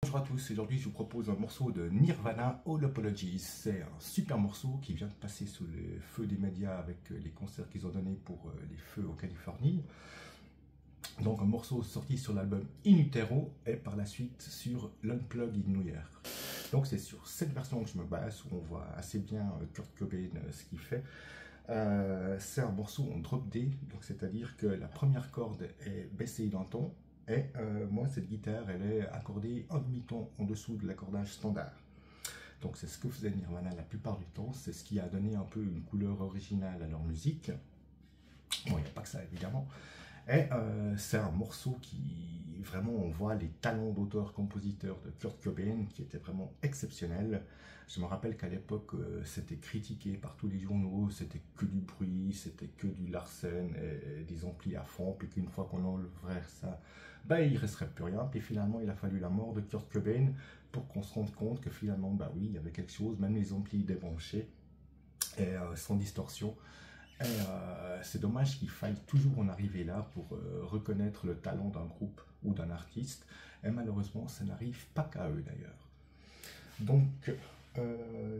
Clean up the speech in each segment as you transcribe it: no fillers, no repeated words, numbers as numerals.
Bonjour à tous, aujourd'hui je vous propose un morceau de Nirvana, All Apologies. C'est un super morceau qui vient de passer sous le feu des médias avec les concerts qu'ils ont donnés pour les feux en Californie. Donc un morceau sorti sur l'album In Utero et par la suite sur l'Unplugged in New York. Donc c'est sur cette version que je me base où on voit assez bien Kurt Cobain ce qu'il fait. C'est un morceau en drop D, donc c'est-à-dire que la première corde est baissée d'un ton. Et moi, cette guitare, elle est accordée un demi-ton en dessous de l'accordage standard. Donc c'est ce que faisait Nirvana la plupart du temps. C'est ce qui a donné un peu une couleur originale à leur musique. Bon, il n'y a pas que ça, évidemment. Et c'est un morceau qui, vraiment, on voit les talents d'auteur-compositeur de Kurt Cobain qui étaient vraiment exceptionnels. Je me rappelle qu'à l'époque, c'était critiqué par tous les journaux, c'était que du bruit, c'était que du Larsen et des amplis à fond, puis qu'une fois qu'on enlèverait ça, ben, il ne resterait plus rien. Puis finalement, il a fallu la mort de Kurt Cobain pour qu'on se rende compte que finalement, bah oui, il y avait quelque chose, même les amplis débranchés et sans distorsion. C'est dommage qu'il faille toujours en arriver là pour reconnaître le talent d'un groupe ou d'un artiste. Et malheureusement, ça n'arrive pas qu'à eux d'ailleurs. Donc,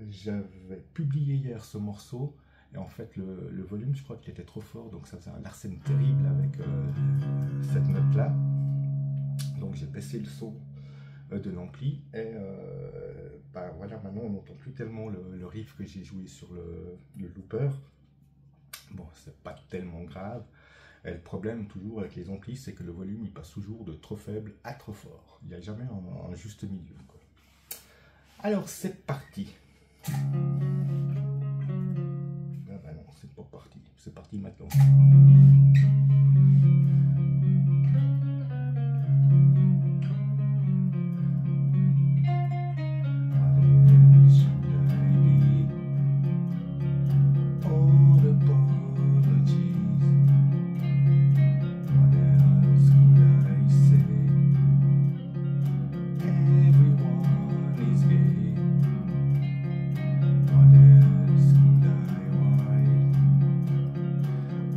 j'avais publié hier ce morceau. Et en fait, le volume, je crois qu'il était trop fort. Donc, ça faisait un Larsen terrible avec cette note-là. Donc, j'ai baissé le son de l'ampli. Et bah, voilà, maintenant, on n'entend plus tellement le riff que j'ai joué sur le looper. Bon, c'est pas tellement grave. Et le problème toujours avec les amplis, c'est que le volume il passe toujours de trop faible à trop fort. Il n'y a jamais un juste milieu, quoi. Alors c'est parti. Ah bah non, c'est pas parti. C'est parti maintenant.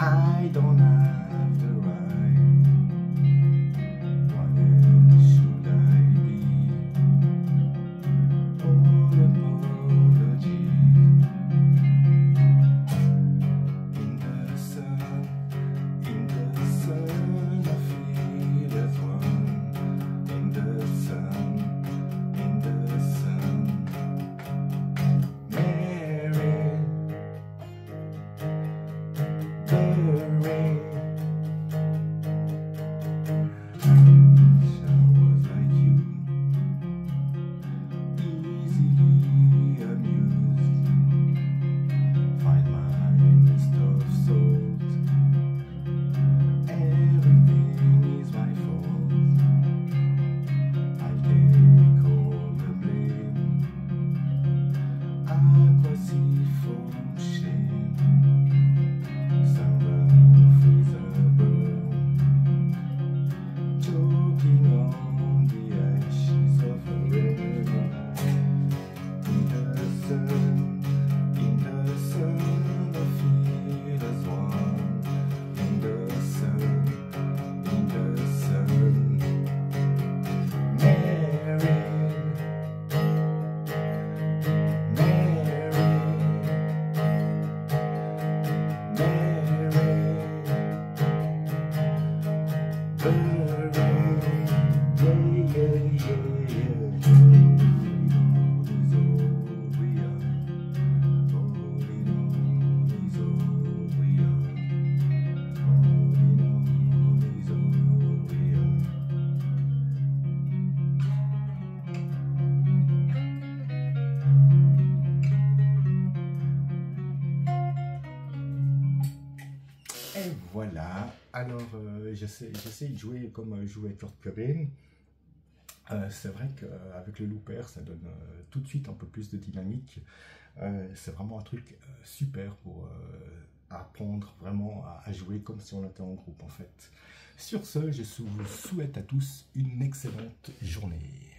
I don't have the right. What else should I be? All apologies. In the sun, I feel as one. In the sun, Mary. Showers like you, easily amused. Find my nest of salt. Everything is my fault. I take all the blame. À quoi s'il faut shame? Choking on the ashes of a river. In the sun, I feel as one. In the sun, Mary. Et voilà, alors j'essaie de jouer comme jouait Kurt Cobain. C'est vrai qu'avec le looper, ça donne tout de suite un peu plus de dynamique. C'est vraiment un truc super pour apprendre vraiment à jouer comme si on était en groupe en fait. Sur ce, je vous souhaite à tous une excellente journée.